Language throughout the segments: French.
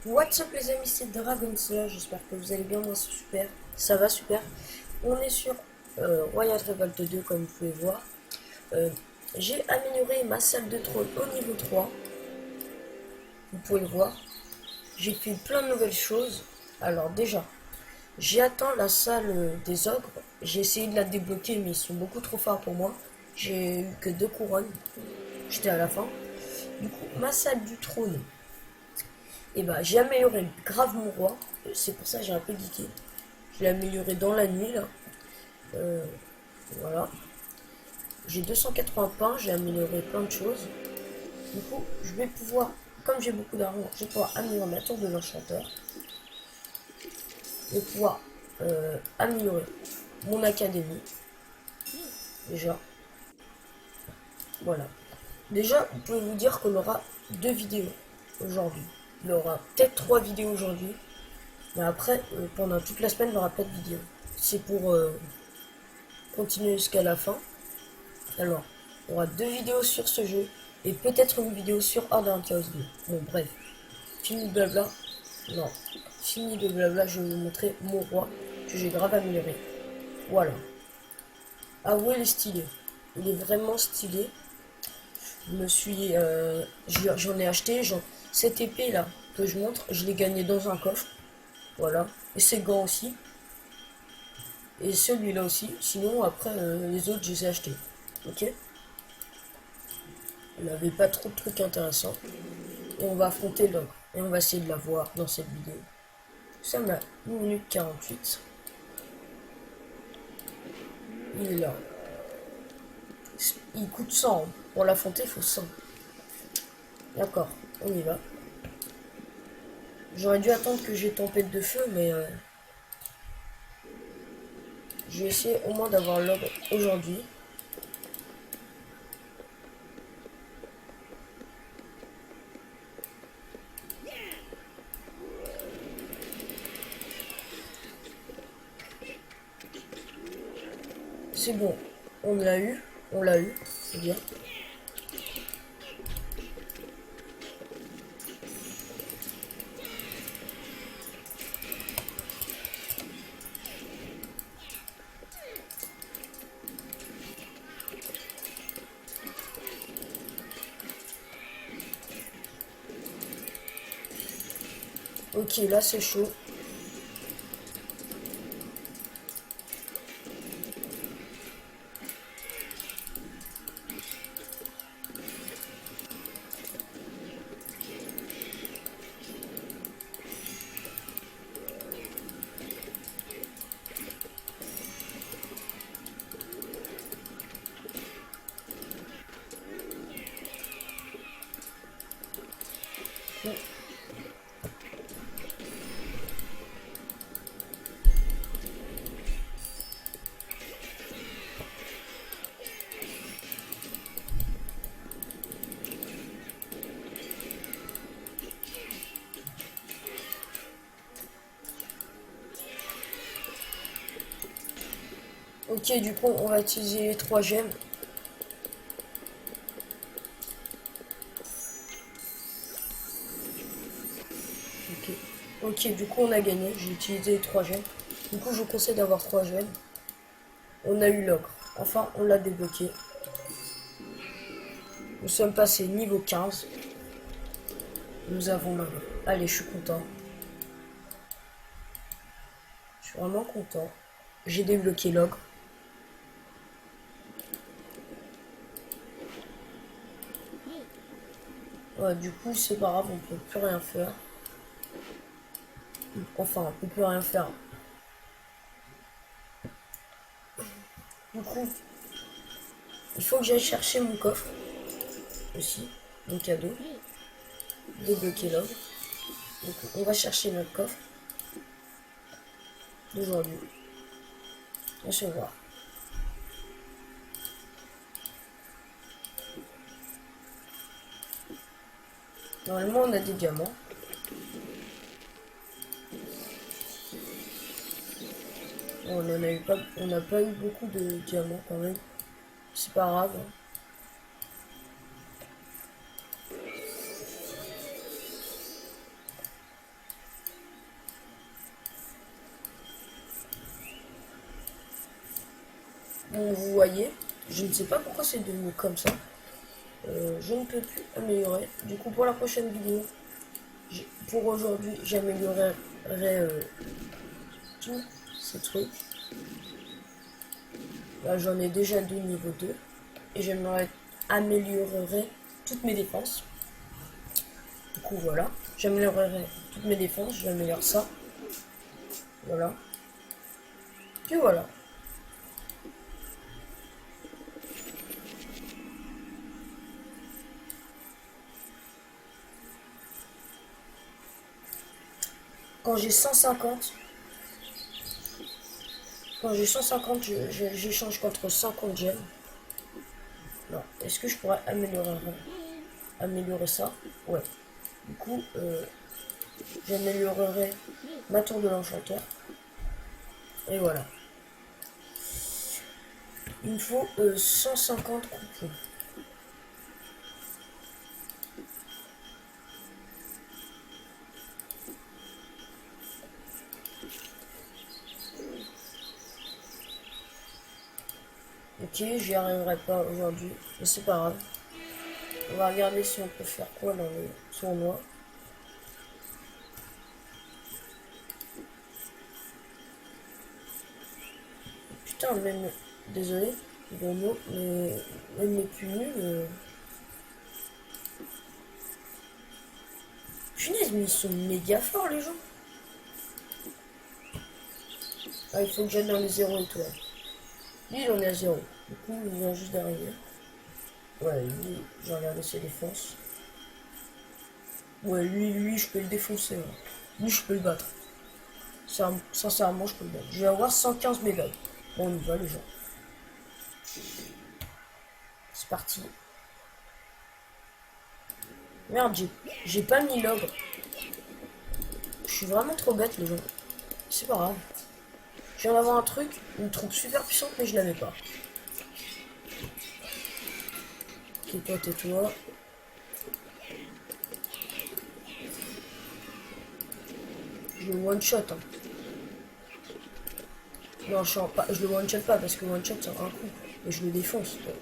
What's up les amis, c'est Dragonslayer, j'espère que vous allez bien, moi c'est super, ça va super. On est sur Royal Revolt 2 comme vous pouvez voir. J'ai amélioré ma salle de trône au niveau 3, vous pouvez le voir. J'ai fait plein de nouvelles choses. Alors déjà, j'ai atteint la salle des ogres, j'ai essayé de la débloquer mais ils sont beaucoup trop forts pour moi. J'ai eu que 2 couronnes, j'étais à la fin. Du coup, ma salle du trône, et bah j'ai amélioré grave mon roi, c'est pour ça que j'ai un peu geeké. Je l'ai amélioré dans la nuit là. Euh, voilà. J'ai 280 pains, j'ai amélioré plein de choses. Du coup, je vais pouvoir, comme j'ai beaucoup d'argent, je vais pouvoir améliorer ma tour de l'enchanteur. Je vais pouvoir améliorer mon académie. Déjà. Voilà. Déjà, vous pouvez vous dire qu'on aura 2 vidéos aujourd'hui. Il y aura peut-être 3 vidéos aujourd'hui. Mais après, pendant toute la semaine, il n'y aura pas de vidéo. C'est pour continuer jusqu'à la fin. Alors, il y aura 2 vidéos sur ce jeu et peut-être une vidéo sur Order Chaos 2. Bon, bref, fini de blabla. Non, fini de blabla, je vais vous montrer mon roi que j'ai grave amélioré. Voilà. Ah ouais, il est stylé. Il est vraiment stylé. Je me suis, j'en ai acheté, cette épée là que je montre, je l'ai gagné dans un coffre. Voilà. Et ces gants aussi. Et celui-là aussi. Sinon, après, les autres, je les ai achetés. Ok. Il n'avait pas trop de trucs intéressants. Et on va affronter l'ogre. Et on va essayer de la voir dans cette vidéo. Ça m'a 1 minute 48. Il est là. Il coûte 100. Pour l'affronter, il faut 100. D'accord, on y va. J'aurais dû attendre que j'ai tempête de feu, mais je vais essayer au moins d'avoir l'ogre aujourd'hui. C'est bon, on l'a eu. On l'a eu, c'est bien. Ok, là c'est chaud. Ok, du coup, on va utiliser les 3 gemmes. Ok. Ok, du coup, on a gagné. J'ai utilisé les 3 gemmes. Du coup, je vous conseille d'avoir 3 gemmes. On a eu l'ogre. Enfin, on l'a débloqué. Nous sommes passés niveau 15. Nous avons l'ogre. Allez, je suis content. Je suis vraiment content. J'ai débloqué l'ogre. Ouais, du coup, c'est pas grave, on peut plus rien faire. Enfin, on peut plus rien faire. Du coup, il faut que j'aille chercher mon coffre. Aussi, mon cadeau. Débloquer l'ogre. Donc, on va chercher notre coffre. D'aujourd'hui. On se voir. Normalement, on a des diamants. Bon, on n'a pas eu beaucoup de diamants quand même. C'est pas grave. Bon, vous voyez, je ne sais pas pourquoi c'est devenu comme ça. Je ne peux plus améliorer. Du coup, pour la prochaine vidéo, pour aujourd'hui, j'améliorerai tous ces trucs. Là, j'en ai déjà deux niveau 2. Et améliorerai toutes mes défenses. Du coup, voilà. J'améliorerai toutes mes défenses. J'améliore ça. Voilà. Puis voilà. Quand j'ai 150, j'échange contre 50 gemmes. Non. Est-ce que je pourrais améliorer ça? Ouais. Du coup, j'améliorerai ma tour de l'enchanteur. Et voilà. Il me faut 150 coupons. Ok, j'y arriverai pas aujourd'hui, mais c'est pas grave. On va regarder si on peut faire quoi dans le tournoi. Putain, même... Désolé, bon mot, mais même les plus nuls... Punaise, mais ils sont méga forts, les gens. Ah, il faut que j'aille dans les 0 étoiles. Lui, il en est à 0. Du coup, il vient juste d'arriver. Ouais, lui, j'ai regardé ses défenses. Ouais, lui, je peux le défoncer. Ouais. Lui, je peux le battre. Sincèrement, je peux le battre. Je vais avoir 115 mégas. Bon, on y va, les gens. C'est parti. Merde, j'ai pas mis l'ogre. Je suis vraiment trop bête, les gens. C'est pas grave. Je viens d'avoir un truc, une troupe super puissante, mais je l'avais pas. Ok, toi, tais-toi. Je le one-shot. Hein. Non, je le one-shot pas, parce que one-shot, c'est un coup. Et je le défonce. Ouais.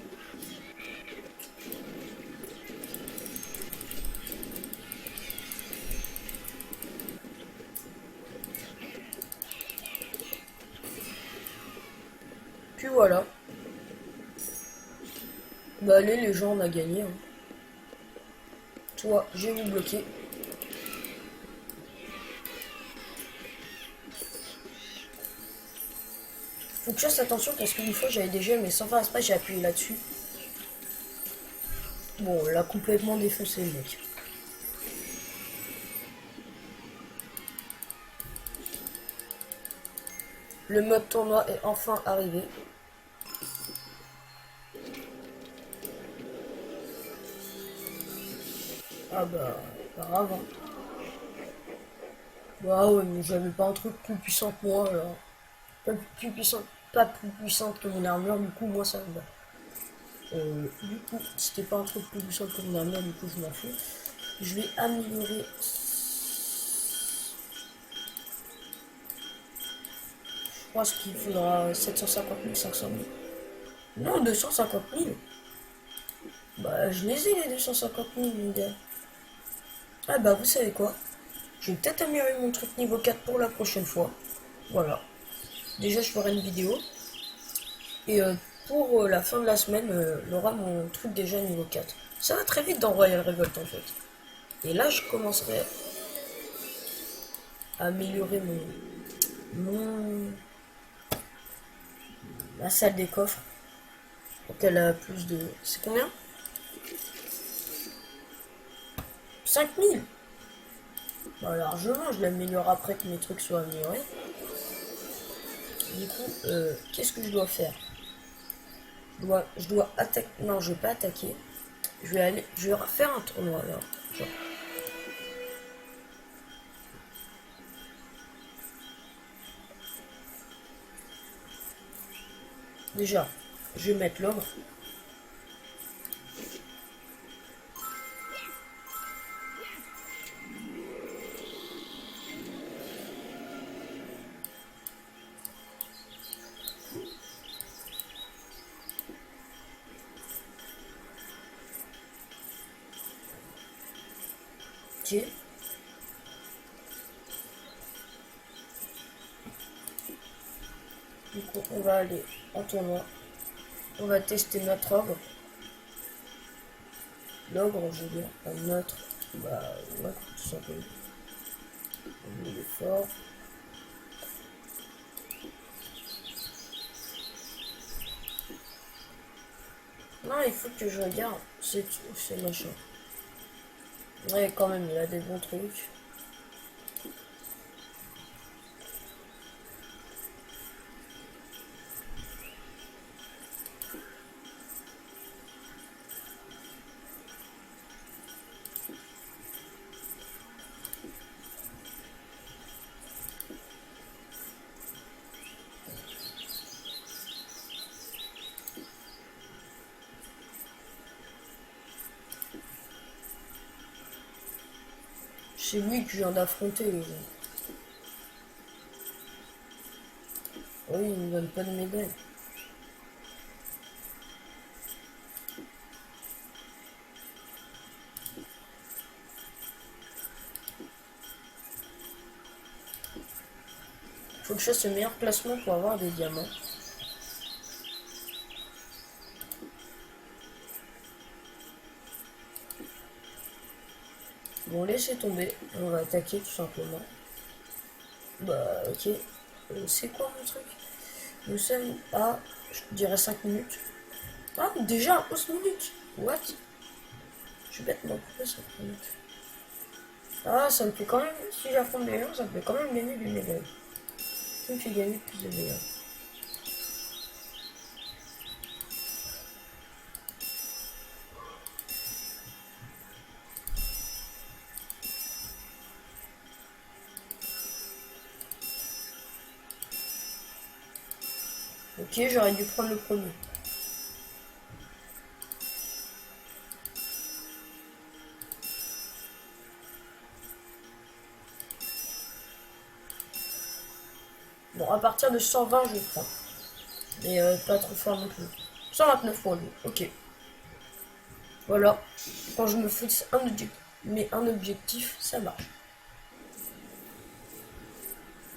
Puis voilà. Bah allez, les gens, on a gagné. Hein. Toi, je vais vous bloquer. Faut que je fasse attention parce qu'une fois j'avais des gemmes mais sans faire exprès j'ai appuyé là-dessus. Bon, là complètement défoncé le mec. Le mode tournoi est enfin arrivé. Ah bah, pas grave. Hein. Bah ouais, mais j'avais pas un truc plus puissant que moi alors. Pas plus puissante que mon armure, du coup moi ça me va. Du coup, c'était pas un truc plus puissant que mon armure, du coup je m'en fous. Je vais améliorer. Je pense qu'il faudra 750 000, 500 000. Non, 250 000. Bah, je les ai les 250 000, les gars. Ah bah, vous savez quoi? Je vais peut-être améliorer mon truc niveau 4 pour la prochaine fois. Voilà. Déjà, je ferai une vidéo. Et pour la fin de la semaine, il aura mon truc déjà niveau 4. Ça va très vite dans Royal Revolt, en fait. Et là, je commencerai à améliorer ma salle des coffres. Pour qu'elle a plus de... C'est combien? 5000. Bah, largement, je l'améliore après que mes trucs soient améliorés. Du coup, qu'est-ce que je dois faire? Je dois attaquer. Non, je vais pas attaquer. Je vais faire un tournoi là. Genre. Déjà, je vais mettre l'ogre. Ok. Du coup, on va aller en tournoi. On va tester notre ogre. L'ogre, je veux dire, pas notre. Bah, ouais, tout simplement. Il est fort. Non, il faut que je regarde. C'est machin. Ouais, quand même, il a des bons trucs. C'est lui que je viens d'affronter. Oui, il me donne pas de médaille. Faut que je fasse le meilleur placement pour avoir des diamants. Bon, laissez tomber. On va attaquer tout simplement. Bah, ok. C'est quoi mon truc? Nous sommes à, je dirais 5 minutes. Ah, déjà 11 minutes. What? Je suis bête, non, pourquoi 5 minutes? Ah, ça me fait quand même, si j'affronte des gens, ça me fait quand même gagner du médaille. Ça me fait gagner plus de médailles. Ok, j'aurais dû prendre le premier. Bon, à partir de 120, je prends. Mais pas trop fort non plus. 129 pour lui, ok. Voilà. Quand je me fixe un objectif, ça marche.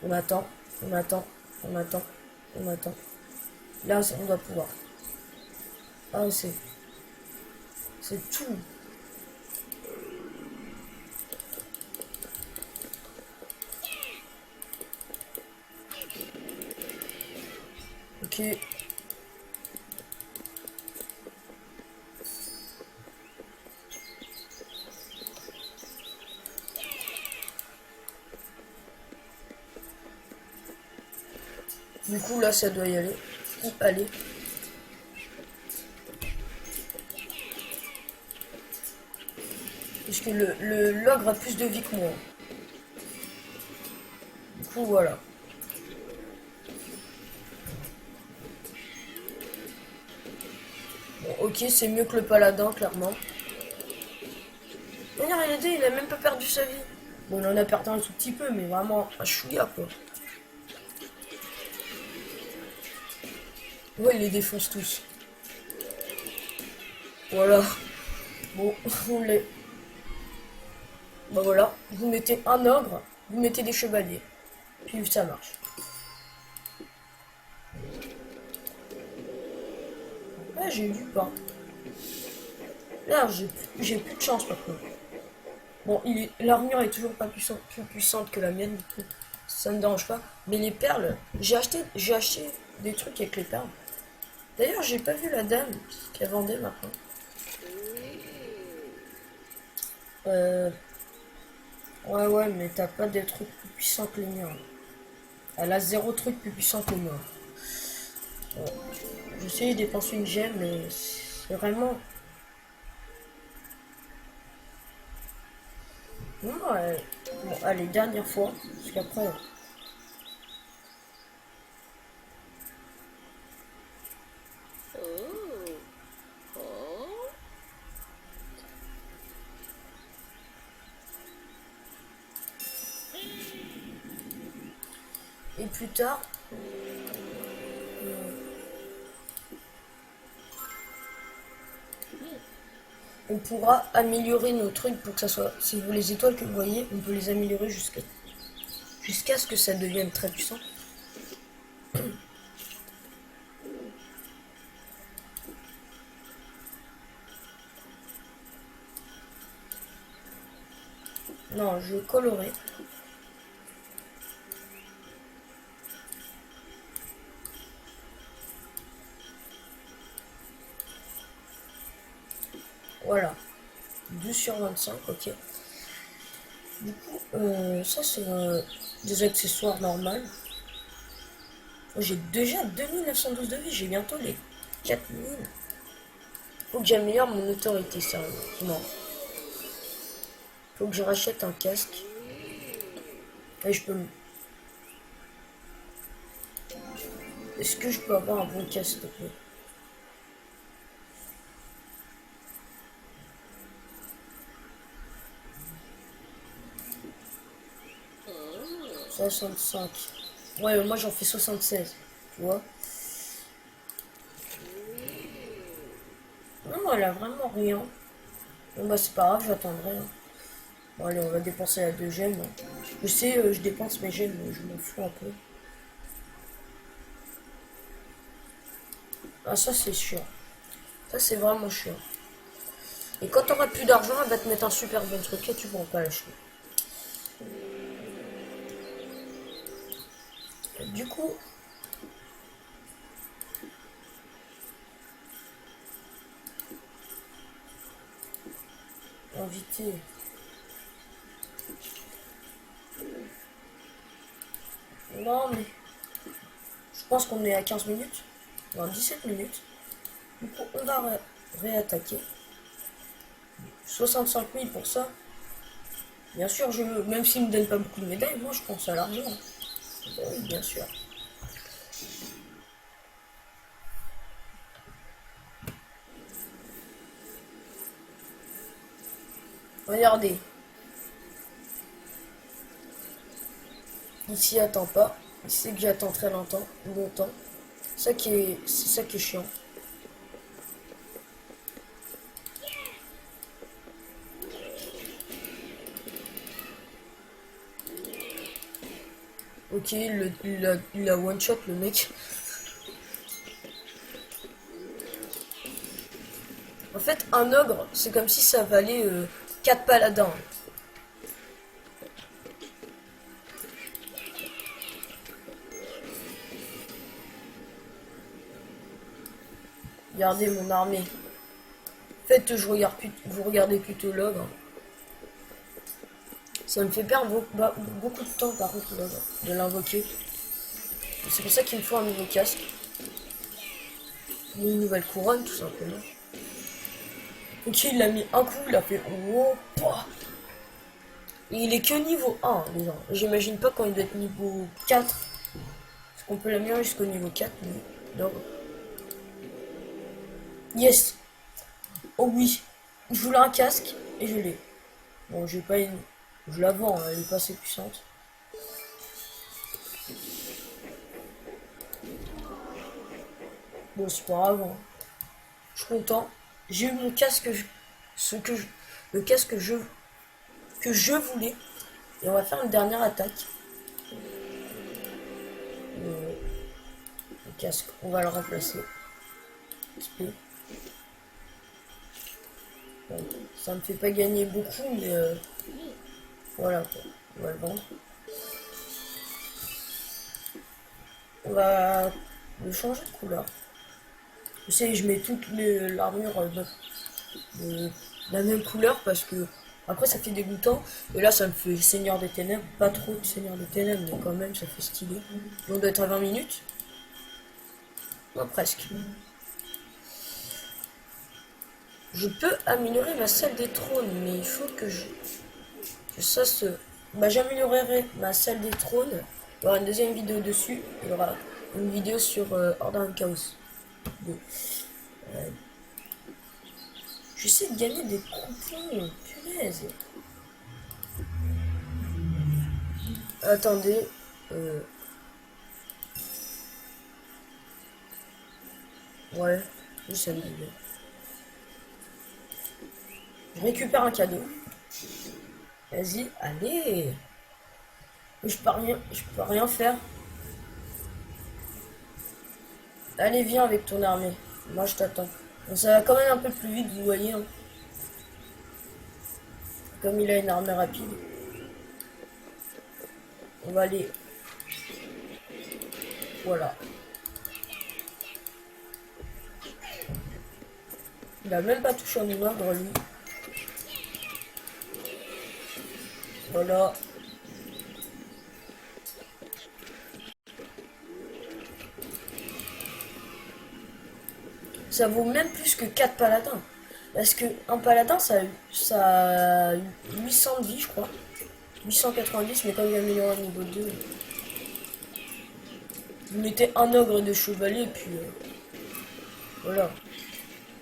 On attend, on attend, on attend, on attend. Là, on doit pouvoir. Ah, c'est tout. Ok. Du coup, là, ça doit y aller. Ou aller. Parce que l'ogre a plus de vie que moi. Du coup, voilà. Bon, ok, c'est mieux que le paladin, clairement. Regarde, il a même pas perdu sa vie. Bon, on en a perdu un tout petit peu, mais vraiment un chouïa, quoi. Ouais, il les défonce tous. Voilà. Bon, on les... Bah voilà. Vous mettez un ogre, vous mettez des chevaliers. Puis ça marche. Ouais, j'ai eu du pain. Là, j'ai plus de chance maintenant. Bon, l'armure est toujours pas plus puissante que la mienne, du coup. Ça ne me dérange pas. Mais les perles, j'ai acheté des trucs avec les perles. D'ailleurs, j'ai pas vu la dame qui vendait maintenant. Euh... Ouais, mais t'as pas des trucs plus puissants que les miens. Elle a zéro truc plus puissant que moi. Bon, je sais, il dépense une gemme, mais c'est vraiment... Non, ouais. Bon, allez, dernière fois, parce qu'après... Et plus tard... on pourra améliorer nos trucs pour que ça soit... Si vous les étoiles que vous voyez, on peut les améliorer jusqu'à ce que ça devienne très puissant. Non, je vais colorer. Voilà. 2/25, ok. Du coup, ça c'est des accessoires normaux. J'ai déjà 2912 de vie, j'ai bientôt les 4000. Faut que j'améliore mon autorité, sérieusement. Faut que je rachète un casque. Et je peux... Est-ce que je peux avoir un bon casque, s'il te plaît? « 65. Ouais, moi j'en fais 76. Tu vois? Non, elle a vraiment rien. Bon bah c'est pas grave, j'attendrai. Hein. Bon allez, on va dépenser la 2 gemmes. Je sais, je dépense mes gemmes, mais je m'en fous un peu. Ah ça c'est chiant. Ça c'est vraiment chiant. Et quand t'auras plus d'argent, elle va te mettre un super bon truc et tu pourras pas l'acheter. Du coup... Invité. Non mais... Je pense qu'on est à 15 minutes. Non, 17 minutes. Du coup, on va réattaquer. 65 000 pour ça. Bien sûr, même s'il me donne pas beaucoup de médailles, moi je pense à l'argent. Oui, bien sûr. Regardez. Ici, attend pas. Il sait que j'attends très longtemps. C'est ça qui est chiant. Ok, il a one shot le mec. En fait, un ogre, c'est comme si ça valait 4 paladins. Regardez mon armée. En fait, vous regardez plutôt l'ogre. Ça me fait perdre beaucoup de temps par contre l'ogre, de l'invoquer. C'est pour ça qu'il me faut un nouveau casque. Une nouvelle couronne tout simplement. Ok, il l'a mis un coup, il a fait oh, et il est que niveau 1, les gens. J'imagine pas quand il doit être niveau 4. Parce qu'on peut l'améliorer jusqu'au niveau 4, mais non. Yes. Oh oui. Je voulais un casque et je l'ai. Bon, j'ai pas une. Je la vends, elle est pas assez puissante. Bon, c'est pas grave. Hein. Je suis content. J'ai eu mon casque, le casque que je voulais. Et on va faire une dernière attaque. Le casque, on va le remplacer. XP. Bon, ça me fait pas gagner beaucoup, mais voilà quoi. On va le vendre. On va le changer de couleur. Je sais, je mets toute l'armure de la même couleur parce que après ça fait dégoûtant. Et là ça me fait Seigneur des Ténèbres. Pas trop de Seigneur des Ténèbres, mais quand même ça fait stylé. On doit être à 20 minutes. Non, presque. Je peux améliorer ma salle des trônes, mais il faut que ça se... Bah j'améliorerai ma salle des trônes. Il y aura une deuxième vidéo dessus. Il y aura une vidéo sur Order and Chaos. J'essaie de gagner des coupons, punaise. Attendez. Ouais, je sais me dire. Je récupère un cadeau. Vas-y, allez. Je peux rien faire. Allez, viens avec ton armée. Moi, je t'attends. Bon, ça va quand même un peu plus vite, vous voyez. Hein. Comme il a une armée rapide. On va aller. Voilà. Il a même pas touché à mon ordre, lui. Voilà. Ça vaut même plus que 4 paladins. Parce que un paladin, ça a 800 de vie, je crois. 890, mais comme j'ai amélioré au niveau 2, vous mettez un ogre de chevalier, et puis voilà.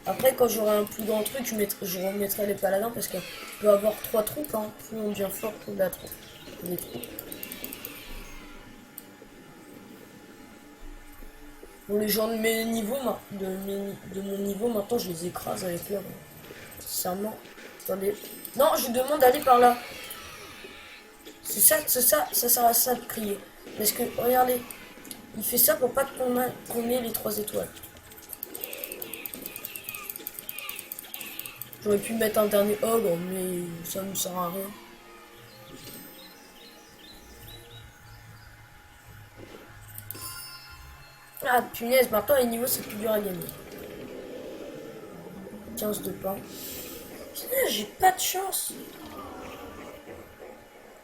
Après, quand j'aurai un plus grand truc, je remettrai les paladins, parce qu'on peut avoir 3 troupes. Hein. Plus on devient fort, plus la troupe. Les troupes. Bon, les gens de mes niveaux, de mon niveau, maintenant, je les écrase avec leur... Sincèrement. Attendez. Non, je demande d'aller par là. C'est ça, ça sert à ça de crier. Parce que, regardez, il fait ça pour pas qu'on ait les 3 étoiles. J'aurais pu mettre un dernier ogre, mais ça ne me sert à rien. Ah, punaise, maintenant les niveaux c'est plus dur à gagner. 15 de pain. Punaise, j'ai pas de chance.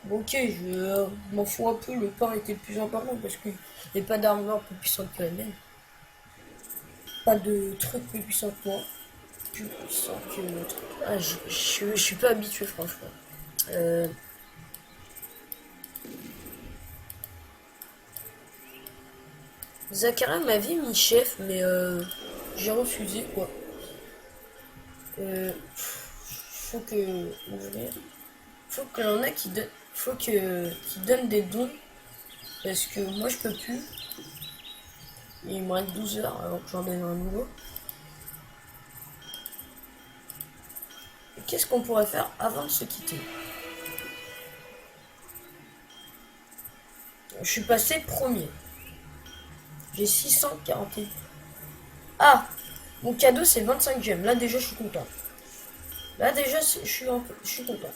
Bon, ok, je m'en fous un peu, le pain était le plus important parce qu'il n'y a pas d'armure plus puissante que la mienne. Pas de truc plus puissant que moi. Plus puissant que l'autre. Ah, je suis pas habitué, franchement. Zakaria m'avait mis chef, mais j'ai refusé, quoi. Faut que... Ouvrir. Faut qu'il y en a qui donnent des dons. Parce que moi, je peux plus. Et il me reste 12 heures avant que j'en donne un nouveau. Qu'est-ce qu'on pourrait faire avant de se quitter? Je suis passé premier. J'ai 640. Ah! Mon cadeau, c'est 25 gemmes. Là, déjà, je suis content. Là, déjà, je suis content.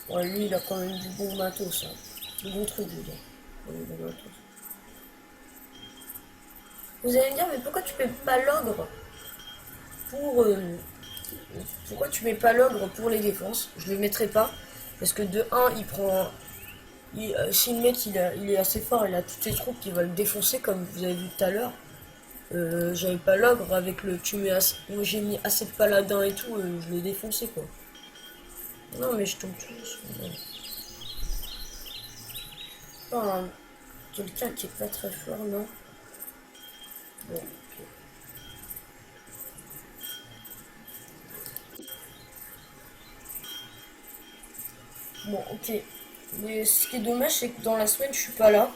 Ouais, lui, il a quand même du bon matos. Hein. Du bon truc, je veux dire. Vous allez me dire, mais pourquoi tu mets pas l'ogre pour... pourquoi tu mets pas l'ogre pour les défenses? Je le mettrai pas. Parce que de 1, il prend... si le mec il est assez fort, il a toutes ses troupes qui va le défoncer, comme vous avez vu tout à l'heure. J'avais pas l'ogre avec le... Moi j'ai mis assez de paladins et tout, je l'ai défoncé, quoi. Non, mais je tombe tous. Enfin, quelqu'un qui est pas très fort, non? Bon, ok. Bon, ok. Mais ce qui est dommage, c'est que dans la semaine, je suis pas là.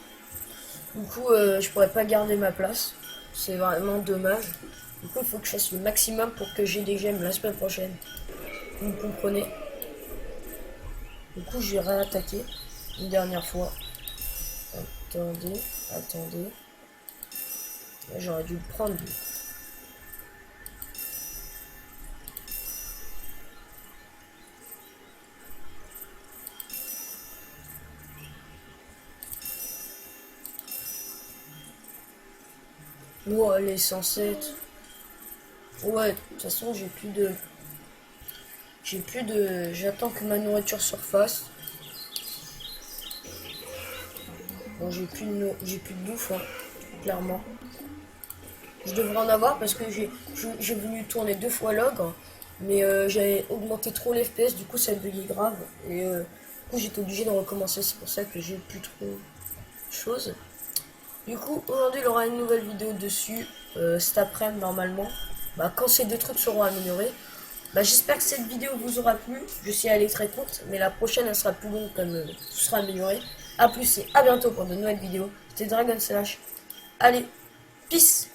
Du coup, je pourrais pas garder ma place. C'est vraiment dommage. Du coup, il faut que je fasse le maximum pour que j'ai des gemmes la semaine prochaine. Vous comprenez? Du coup, j'ai réattaqué une dernière fois. Attendez. J'aurais dû le prendre. Lui. Bon, elle est censée être... Ouais, de toute façon, j'ai plus de... J'attends que ma nourriture surface. Bon, j'ai plus de bouffe, hein, clairement. Je devrais en avoir parce que j'ai voulu tourner 2 fois l'ogre. Mais j'avais augmenté trop l'FPS, du coup ça buguait grave. Et du coup j'étais obligé de recommencer, c'est pour ça que j'ai plus trop de choses. Du coup, aujourd'hui il y aura une nouvelle vidéo dessus, cet après-midi normalement. Bah, quand ces 2 trucs seront améliorés. Bah, j'espère que cette vidéo vous aura plu. Je sais elle est très courte, mais la prochaine elle sera plus longue comme tout sera amélioré. A plus et à bientôt pour de nouvelles vidéos. C'était Dragon Slash. Allez, peace!